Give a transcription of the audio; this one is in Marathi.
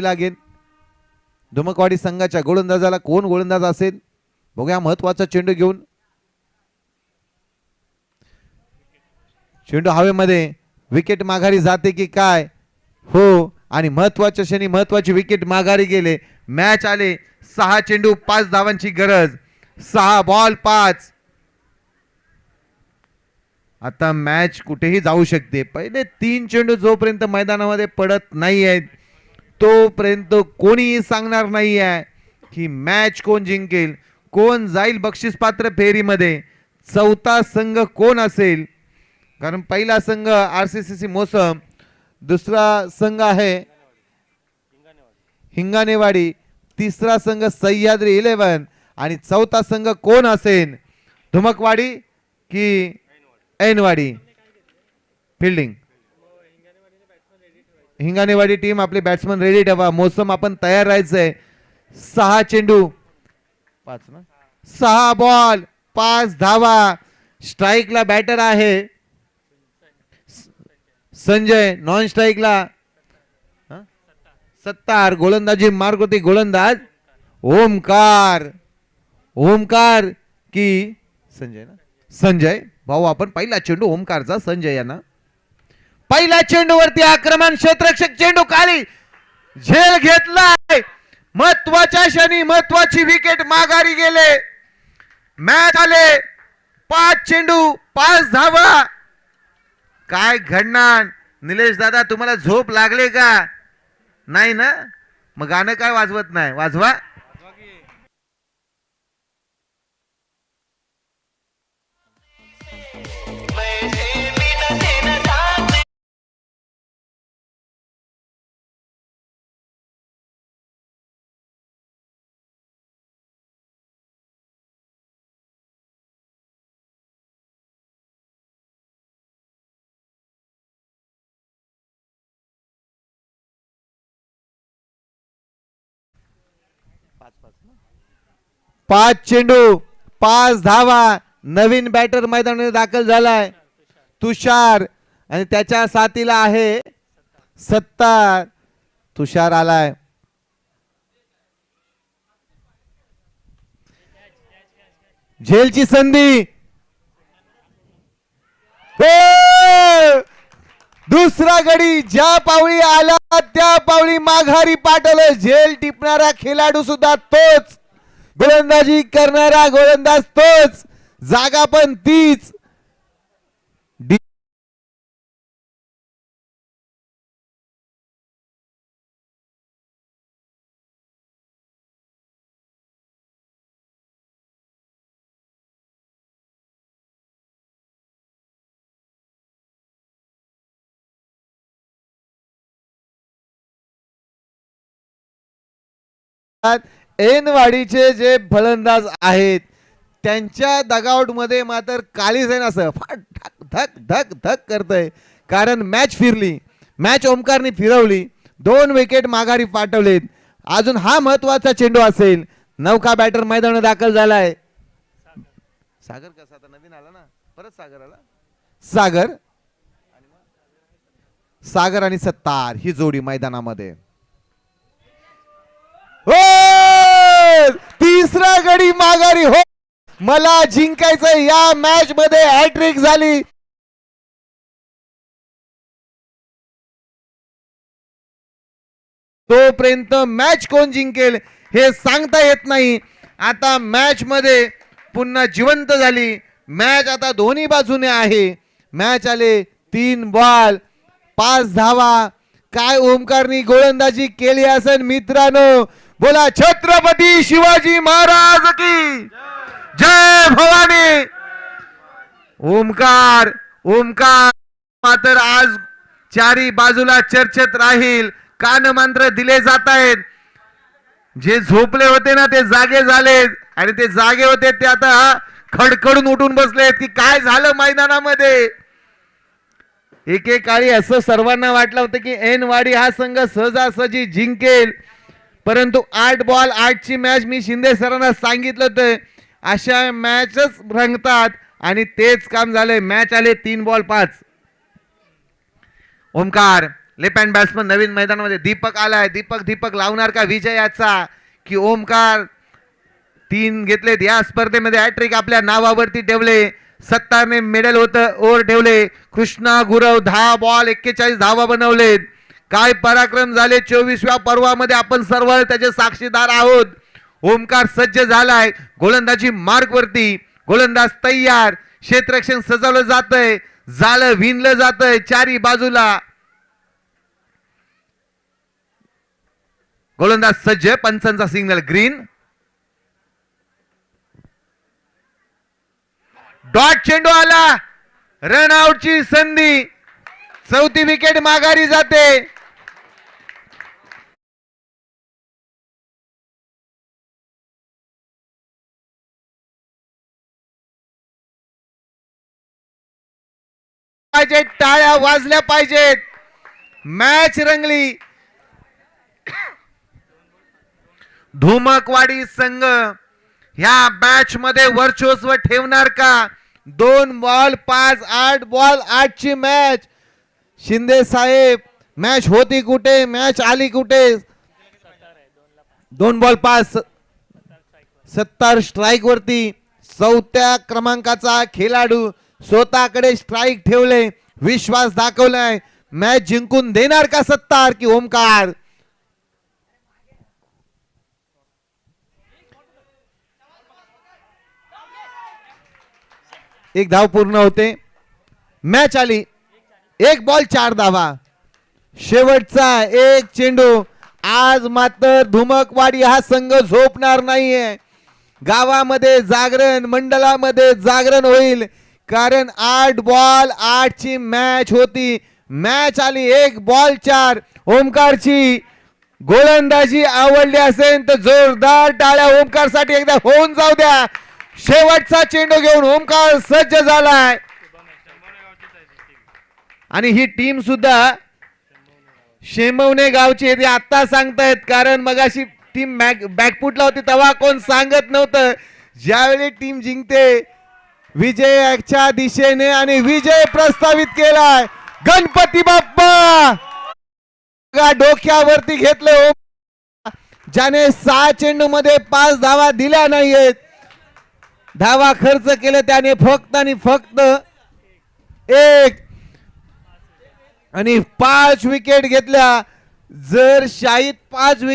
लागेल. धुमकवाडी संघाच्या गोलंदाजाला कोण गोलंदाज असेल बघूया. महत्वाचा चेंडू घेऊन चेंडू हवेमध्ये, विकेट माघारी जाते की काय. हो, आणि महत्वाच्या क्षणी महत्वाची विकेट माघारी गेले. मॅच आले 6 चेंडू 5 धावांची गरज. 6 बॉल 5. आता मॅच कुठेही जाऊ शकते. पहिले 3 चेंडू जोपर्यंत मैदानामध्ये पडत नाही आहेत तोपर्यंत कोणीही सांगणार नाही आहे की मॅच कोण जिंकेल, कोण जाईल बक्षीस पात्र फेरीमध्ये, चौथा संघ कोण असेल. कारण पहिला संघ RCCC मोसम, दुसरा संघ आहे हिंगाणेवाडी, तिसरा संघ सह्याद्री 11 आणि चौथा संघ कोण असेल. धुमकवाडी की ऐनवाडी. फिल्डिंग हिंगाणेवाडी टीम आपले बॅट्समन रेडी ठेवा. मोसम आपण तयार राहायचंय. 6 चेंडू 5 ना, 6 बॉल 5 धावा. स्ट्राईकला बॅटर आहे संजय, नॉन स्ट्राईकला सत्तार. गोलंदाजी मार्ग होती गोलंदाज ओमकार. ओमकार की संजय ना, संजय भाऊ. आपण पहिला चेंडू ओमकारचा, संजय यांना पहिल्या चेंडूवरती आक्रमण. क्षेत्ररक्षक चेंडू खाली झेल घेतलाय. महत्वाच्या क्षणी महत्वाची विकेट माघारी गेले. मॅच आले 5 चेंडू 5 धावा. काय घडणार निलेश दादा, तुम्हाला झोप लागले का नाही ना. मग गाणं काय वाजवत नाही, वाजवा. पाच चेंडू 5 धावा. नवीन बॅटर मैदानात दाखल झालाय तुषार आणि त्याच्या साथीला आहे सत्तार. तुषार आलाय. झेलची संधी. दुसरा गडी ज्या पावली आला त्या पावली माघारी पाठवलं. झेल टिपणारा खेळाडू सुद्धा तोच, गोलंदाजी करणारा गोलंदाज तोच, जागा पण तीच. ऐनवाडीचे जे फलंदाज आहेत त्यांच्या डगआउट मध्ये मात्र काळीज आहे ना, असं धक धक धक धक करतय. कारण मॅच फिरली, मॅच ओमकारने फिरवली. 2 विकेट माघारी पाठवलेत. अजून हा महत्वाचा चेंडू असेल. नौका बॅटर मैदानात दाखल झालाय. सागर कसा आता नवीन आला ना, परत सागर आला. सागर सागर आणि सत्तार ही जोडी मैदानामध्ये. तिसरा गडी माघारी. हो, मला जिंकायचं. या मॅच मध्ये हॅट्रिक झाली. तोपर्यंत मॅच कोण जिंकेल हे सांगता येत नाही. आता मॅच मध्ये पुन्हा जिवंत झाली. मॅच आता दोन्ही बाजूने आहे. मॅच आले 3 बॉल 5 धावा. काय ओमकारनी गोलंदाजी केली असेल मित्रांनो. बोला छत्रपती शिवाजी महाराज की जय भवानी. ओमकार ओमकार मात्र आज चारी बाजूला चर्चेत राहील. कानमंत्र दिले जात आहेत. जे झोपले होते ना ते जागे झालेत आणि ते जागे होते ते आता खडखडून उठून बसलेत की काय झालं मैदानामध्ये. एकेकाळी असं सर्वांना वाटलं होतं की ऐनवाडी हा संघ सहजासहजी जिंकेल, परंतु 8 बॉल 8 ची मॅच मी शिंदे सरांना सांगितलं होतं अशा मॅचच रंगतात आणि तेच काम झालंय. मॅच आले 3 ball 5. Omkar left hand batsman नवीन मैदानामध्ये दीपक आलाय. दीपक लावणार का विजयाचा की ओमकार? 3 घेतलेत या स्पर्धेमध्ये. हॅट्रिक आपल्या नावावरती ठेवले. सत्तारने मेडल ओव्हर ठेवले. कृष्णा गुरव 10 बॉल 41 धावा बनवलेत. काय पराक्रम झाले 24व्या पर्वामध्ये. आपण सर्व त्याचे साक्षीदार आहोत. ओमकार सज्ज झालाय गोलंदाजी मार्ग वरती. गोलंदाज तयार. क्षेत्ररक्षण सजवलं जातंय. जाळं विणलं जातंय चारी बाजूला. गोलंदाज सज्ज. पंचांचा सिग्नल ग्रीन. डॉट चेंडू आला. रन आउटची संधी. चौथी विकेट माघारी जाते. टाळ्या वाजल्या पाहिजेत. मॅच रंगली. धुमकवाडी संघ ह्या मॅच मध्ये वर्चस्व ठेवणार का? 2 बॉल 5 8 बॉल 8 ची मॅच. शिंदे साहेब मॅच होती कुठे? मॅच आली कुठे? 2 बॉल 5 70 स्ट्राइक वरती. 4थ्या क्रमांकाचा खेळाडू स्वतःकडे स्ट्राइक ठेवले. विश्वास दाखवलाय. मॅच जिंकून देणार का सत्तार की ओमकार? एक धाव पूर्ण होते. मॅच आली. 1 बॉल 4 धावा. शेवटचा एक चेंडू. आज मात्र धुमकवाडी हा संघ झोपणार नाहीये. गावामध्ये जागरण, मंडळामध्ये जागरण होईल. कारण 8 बॉल 8 ची मॅच होती. मॅच आली. 1 बॉल 4. ओमकारची गोलंदाजी आवडली असेल तर जोरदार टाळ्या ओमकारसाठी एकदा होऊन जाऊ द्या. शेवटचा चेंडू घेऊन ओमकार सज्ज झालाय. आणि ही टीम सुद्धा शेमवणे गावची ते आता सांगतायत. कारण मगाशी टीम बॅकफुटला होती तेव्हा कोण सांगत नव्हतं. ज्यावेळी टीम जिंकते विजयाच्या दिशेने आणि विजय प्रस्तावित केलाय. गणपती बाप्पा डोक्यावरती घेतलं. ज्याने 6 चेंडू मध्ये 5 धावा दिल्या नाहीयेत. धावा खर्च केले त्याने फक्त आणि फक्त 1 आणि 5 विकेट घेतल्या. जर शाहीद 5